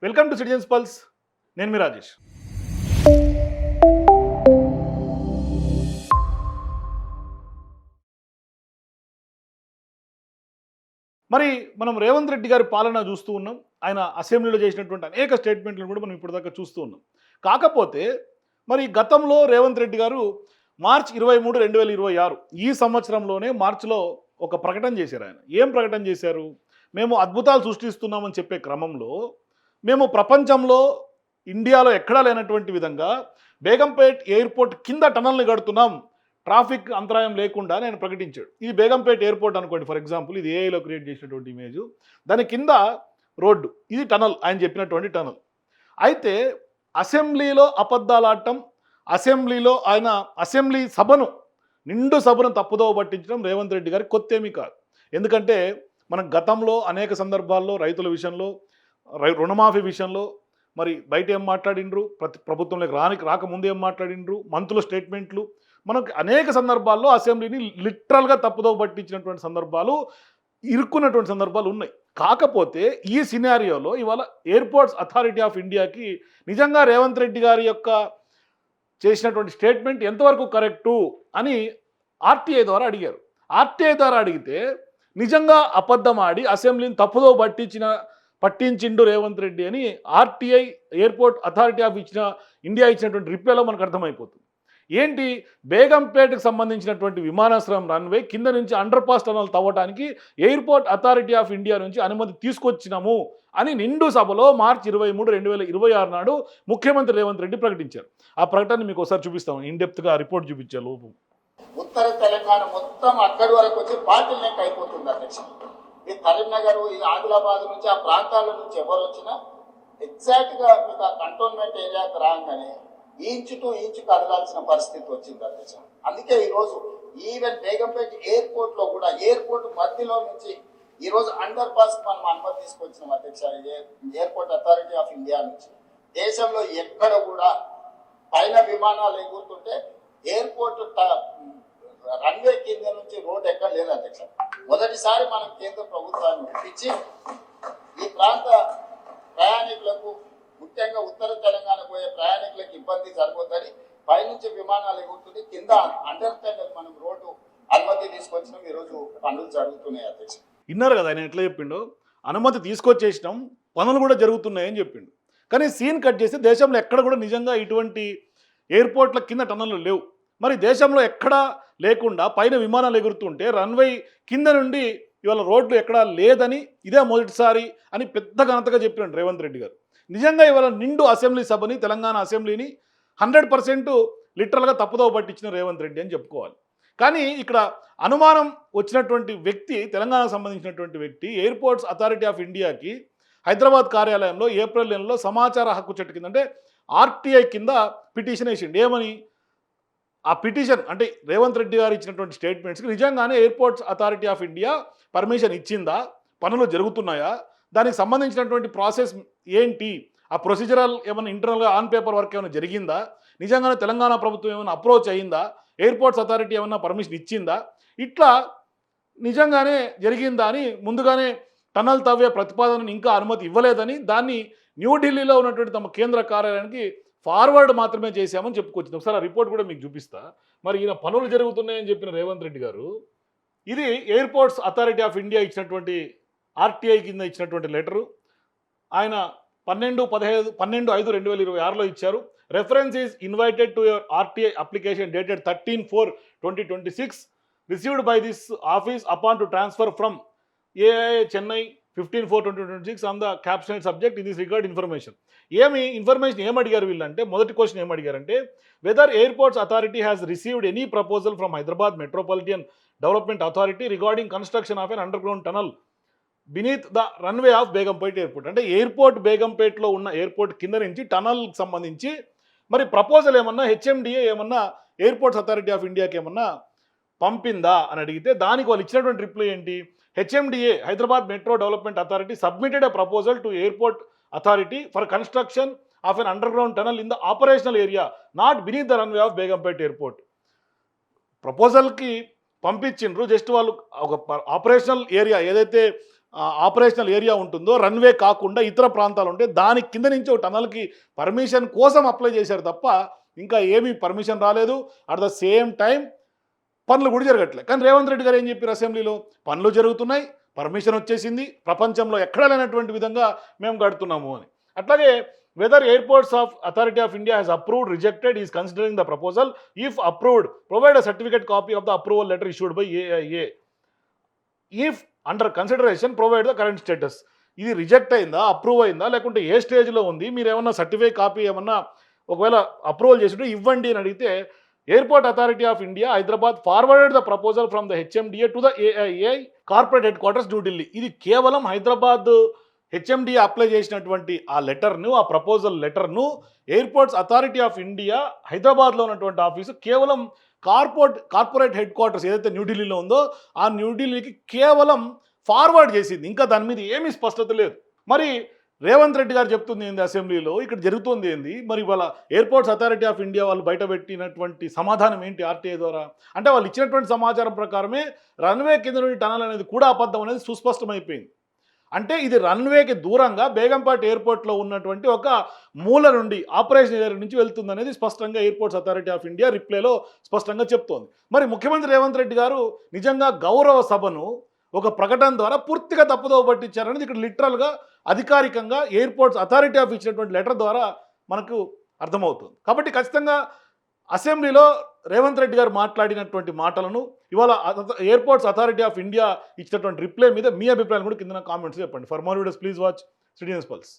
Welcome to citizens pulse. నేను మీ రాజేష్. మరి మనం రేవంత్ రెడ్డి గారి పాలన చూస్తూ ఉన్నాం. ఆయన అసెంబ్లీలో చేసినటువంటి అనేక స్టేట్మెంట్లను కూడా మనం ఇప్పటిదాకా చూస్తూ ఉన్నాం. కాకపోతే మరి గతంలో రేవంత్ రెడ్డి గారు మార్చ్ 23, 2026 ఈ సంవత్సరంలోనే మార్చిలో ఒక ప్రకటన చేశారు ఆయన. ఏం ప్రకటన చేశారు? మేము అద్భుతాలు సృష్టిస్తున్నామని చెప్పే క్రమంలో మేము ప్రపంచంలో ఇండియాలో ఎక్కడా లేనటువంటి విధంగా బేగంపేట్ ఎయిర్పోర్ట్ కింద టనల్ని కడుతున్నాం, ట్రాఫిక్ అంతరాయం లేకుండా నేను ప్రకటించాడు. ఇది బేగంపేట్ ఎయిర్పోర్ట్ అనుకోండి ఫర్ ఎగ్జాంపుల్, ఇది ఏఐలో క్రియేట్ చేసినటువంటి ఇమేజ్. దాని కింద రోడ్డు, ఇది టనల్, ఆయన చెప్పినటువంటి టనల్. అయితే అసెంబ్లీలో అబద్ధాలాడటం, అసెంబ్లీలో ఆయన అసెంబ్లీ సభను నిండు సభను తప్పుదోవ పట్టించడం రేవంత్ రెడ్డి గారికి కొత్తేమీ కాదు. ఎందుకంటే మనం గతంలో అనేక సందర్భాల్లో రైతుల విషయంలో, రుణమాఫీ విషయంలో మరి బయట ఏం మాట్లాడిండ్రు, ప్రభుత్వంలోకి రాకముందు ఏం మాట్లాడిండ్రు, మంత్రుల స్టేట్మెంట్లు, మనకు అనేక సందర్భాల్లో అసెంబ్లీని లిటరల్గా తప్పుదోవ పట్టించినటువంటి సందర్భాలు, ఇరుక్కున్నటువంటి సందర్భాలు ఉన్నాయి. కాకపోతే ఈ సినారియోలో ఇవాళ ఎయిర్పోర్ట్స్ అథారిటీ ఆఫ్ ఇండియాకి నిజంగా రేవంత్ రెడ్డి గారి యొక్క చేసినటువంటి స్టేట్మెంట్ ఎంతవరకు కరెక్టు అని ఆర్టీఐ ద్వారా అడిగారు. ఆర్టీఐ ద్వారా అడిగితే నిజంగా అబద్ధం ఆడి అసెంబ్లీని తప్పుదో పట్టించిండు రేవంత్ రెడ్డి అని RTI airport authority of India ఇచ్చినటువంటి రిప్లైలో మనకు అర్థమైపోతుంది. ఏంటి, బేగంపేటకు సంబంధించినటువంటి విమానాశ్రయం రన్వే కింద నుంచి అండర్ పాస్ టనల్ తవ్వడానికి ఎయిర్పోర్ట్ అథారిటీ ఆఫ్ ఇండియా నుంచి అనుమతి తీసుకొచ్చినాము అని నిండు సభలో మార్చి 23, 2026 నాడు ముఖ్యమంత్రి రేవంత్ రెడ్డి ప్రకటించారు. ఆ ప్రకటన మీకు ఒకసారి చూపిస్తాం, ఇన్డెప్త్గా రిపోర్ట్ చూపించే లోపు. ఉత్తర తెలంగాణ మొత్తం అక్కడి వరకు వచ్చి పార్టీ లెక్క అయిపోతుంది అధ్యక్ష. ఈ కరీంనగర్, ఈ ఆదిలాబాద్ నుంచి ఆ ప్రాంతాల నుంచి ఎవరు వచ్చినా ఎగ్జాక్ట్గా మీకు ఆ కంటోన్మెంట్ ఏరియాకి రాగానే ఇంచు టు ఇంచు కదలాల్సిన పరిస్థితి వచ్చింది అధ్యక్ష. అందుకే ఈరోజు ఈవెన్ బేగంపేట ఎయిర్పోర్ట్ లో కూడా ఎయిర్పోర్ట్ మధ్యలో నుంచి ఈరోజు అండర్ పాస్ మనం అనుమతి తీసుకొచ్చినాం అధ్యక్ష. ఎయిర్పోర్ట్ అథారిటీ ఆఫ్ ఇండియా నుంచి దేశంలో ఎక్కడ కూడా పైన విమానాలు ఎగురుతుంటే ఎయిర్పోర్ట్ రన్వే కింద నుంచి రోడ్ ఎక్కడ లేదు అధ్యక్ష. మొదటిసారి మనం కేంద్ర ప్రభుత్వాన్ని ఒప్పించి ఈ ప్రాంత ప్రయాణికులకు, ముఖ్యంగా ఉత్తర తెలంగాణ పోయే ప్రయాణికులకు ఇబ్బంది జరగొద్దని పైనుంచి విమానాలు ఎగురుతుంది, కింద అండర్ టనల్ మనం రోడ్డు అనుమతి తీసుకొచ్చినాం. ఈరోజు పనులు జరుగుతున్నాయి అధ్యక్ష. విన్నారు కదా ఆయన ఎట్లా చెప్పిండో, అనుమతి తీసుకొచ్చేసినాం, పనులు కూడా జరుగుతున్నాయని చెప్పిండు. కానీ సీన్ కట్ చేసి దేశంలో ఎక్కడ కూడా నిజంగా ఇటువంటి ఎయిర్పోర్ట్ల కింద టనల్లు లేవు. మరి దేశంలో ఎక్కడా లేకుండా పైన విమానాలు ఎగురుతుంటే రన్వే కింద నుండి ఇవాళ రోడ్లు ఎక్కడా లేదని ఇదే మొదటిసారి అని పెద్ద ఘనతగా చెప్పినాడు రేవంత్ రెడ్డి గారు. నిజంగా ఇవాళ నిండు అసెంబ్లీ సభని, తెలంగాణ అసెంబ్లీని 100% లిటరల్గా తప్పుదోవ పట్టించిన రేవంత్ రెడ్డి అని చెప్పుకోవాలి. కానీ ఇక్కడ అనుమానం వచ్చినటువంటి వ్యక్తి, తెలంగాణకు సంబంధించినటువంటి వ్యక్తి ఎయిర్పోర్ట్స్ అథారిటీ ఆఫ్ ఇండియాకి హైదరాబాద్ కార్యాలయంలో ఏప్రిల్ నెలలో సమాచార హక్కు చట్టం కింద అంటే ఆర్టీఐ కింద పిటిషన్ వేసిండు. ఏమని? ఆ పిటిషన్ అంటే రేవంత్ రెడ్డి గారు ఇచ్చినటువంటి స్టేట్మెంట్స్కి నిజంగానే airports authority of India permission ఇచ్చిందా, పనులు జరుగుతున్నాయా, దానికి సంబంధించినటువంటి ప్రాసెస్ ఏంటి, ఆ ప్రొసీజరల్ ఏమైనా ఇంటర్నల్గా ఆన్ పేపర్ వర్క్ ఏమైనా జరిగిందా, నిజంగానే తెలంగాణ ప్రభుత్వం ఏమైనా అప్రోచ్ అయ్యిందా, ఎయిర్పోర్ట్స్ అథారిటీ ఏమైనా పర్మిషన్ ఇచ్చిందా, ఇట్లా నిజంగానే జరిగిందా అని ముందుగానే టనల్ తవ్వే ప్రతిపాదనను ఇంకా అనుమతి ఇవ్వలేదని దాన్ని న్యూఢిల్లీలో ఉన్నటువంటి తమ కేంద్ర కార్యాలయానికి ఫార్వర్డ్ మాత్రమే చేశామని చెప్పుకొచ్చింది. ఒకసారి ఆ రిపోర్ట్ కూడా మీకు చూపిస్తా. మరి ఈయన పనులు జరుగుతున్నాయని చెప్పిన రేవంత్ రెడ్డి గారు, ఇది ఎయిర్పోర్ట్స్ అథారిటీ ఆఫ్ ఇండియా ఇచ్చినటువంటి ఆర్టీఐ కింద ఇచ్చినటువంటి లెటరు. ఆయన 12/5/2026లో ఇచ్చారు. Reference is invited to your RTI application dated 13/4/2026 received by this office upon to transfer from AI Chennai 15/4/2026 on the captioned subject in this regard information. Information ఏం అడిగారు వీళ్ళంటే, మొదటి క్వశ్చన్ ఏం అడిగారంటే, whether airports authority has received any proposal from Hyderabad metropolitan development authority regarding construction of an underground tunnel beneath the runway of Begumpet airport. అంటే airport బేగంపేట్లో ఉన్న airport కింద నుంచి టనల్కి సంబంధించి మరి ప్రపోజల్ ఏమన్నా హెచ్ఎండిఏ ఏమన్నా ఎయిర్పోర్ట్స్ అథారిటీ ఆఫ్ ఇండియాకి ఏమన్నా పంపిందా అని అడిగితే దానికి వాళ్ళు ఇచ్చినటువంటి రిప్లై ఏంటి, HMDA Hyderabad metro development authority submitted a proposal to airport authority for construction of an underground tunnel in the operational area not beneath the runway of Begumpet airport. ప్రపోజల్కి పంపించిండ్రు, జస్ట్ వాళ్ళు ఒక ఆపరేషనల్ ఏరియా ఏదైతే operational area ఉంటుందో runway కాకుండా ఇతర ప్రాంతాలు ఉంటే దాని కింద నుంచి ఒక టనల్కి పర్మిషన్ కోసం అప్లై చేశారు తప్ప ఇంకా ఏమీ పర్మిషన్ రాలేదు. అట్ ద సేమ్ టైం పనులు కూడా జరగట్లేదు. కానీ రేవంత్ రెడ్డి గారు ఏం చెప్పారు అసెంబ్లీలో, పనులు జరుగుతున్నాయి, పర్మిషన్ వచ్చేసింది, ప్రపంచంలో ఎక్కడా లేనటువంటి విధంగా మేము కడుతున్నాము అని. అట్లాగే whether airports of authority of India has approved, rejected, is considering the proposal. If approved, provide a certificate copy of the approval letter issued by AIA. If under consideration, provide the current status. ఇది reject అయిందా, approve అయిందా, లేకుంటే ఏ స్టేజ్లో ఉంది, మీరు ఏమన్నా certificate copy ఏమన్నా ఒకవేళ అప్రూవల్ చేసి ఇవ్వండి అని అడిగితే airport authority of India Hyderabad forwarded the proposal from the HMDA to the AIA corporate headquarters New Delhi. ఇది కేవలం హైదరాబాద్ హెచ్ఎండిఏ అప్లై చేసినటువంటి ఆ లెటర్ను, ఆ ప్రపోజల్ లెటర్ను ఎయిర్పోర్ట్స్ అథారిటీ ఆఫ్ ఇండియా హైదరాబాద్లో ఉన్నటువంటి ఆఫీసు కేవలం కార్పొరేట్ హెడ్ క్వార్టర్స్ ఏదైతే న్యూఢిల్లీలో ఉందో ఆ న్యూఢిల్లీకి కేవలం ఫార్వర్డ్ చేసింది. ఇంకా దాని మీద ఏమీ స్పష్టత లేదు. మరి రేవంత్ రెడ్డి గారు చెప్తుంది ఏంది అసెంబ్లీలో, ఇక్కడ జరుగుతుంది ఏంది, మరి వాళ్ళ ఎయిర్పోర్ట్స్ అథారిటీ ఆఫ్ ఇండియా వాళ్ళు బయట పెట్టినటువంటి సమాధానం ఏంటి ఆర్టీఐ ద్వారా అంటే వాళ్ళు ఇచ్చినటువంటి సమాచారం ప్రకారమే రన్వే కింద నుండి టనల్ అనేది కూడా అబద్ధం అనేది సుస్పష్టమైపోయింది. అంటే ఇది రన్వేకి దూరంగా బేగంపేట ఎయిర్పోర్ట్లో ఉన్నటువంటి ఒక మూల నుండి ఆపరేషన్ ఏరియా నుంచి వెళ్తుంది అనేది స్పష్టంగా ఎయిర్పోర్ట్స్ అథారిటీ ఆఫ్ ఇండియా రిప్లైలో స్పష్టంగా చెప్తోంది. మరి ముఖ్యమంత్రి రేవంత్ రెడ్డి గారు నిజంగా గౌరవ సభను ఒక ప్రకటన ద్వారా పూర్తిగా తప్పుదోవ పట్టించారనేది ఇక్కడ లిటరల్గా అధికారికంగా ఎయిర్పోర్ట్స్ అథారిటీ ఆఫ్ ఇచ్చినటువంటి లెటర్ ద్వారా మనకు అర్థమవుతుంది. కాబట్టి ఖచ్చితంగా అసెంబ్లీలో రేవంత్ రెడ్డి గారు మాట్లాడినటువంటి మాటలను ఇవాళ ఎయిర్పోర్ట్స్ అథారిటీ ఆఫ్ ఇండియా ఇచ్చినటువంటి రిప్లై మీద మీ అభిప్రాయం కూడా కింద కామెంట్స్ చెప్పండి. For more videos please watch citizens pulse.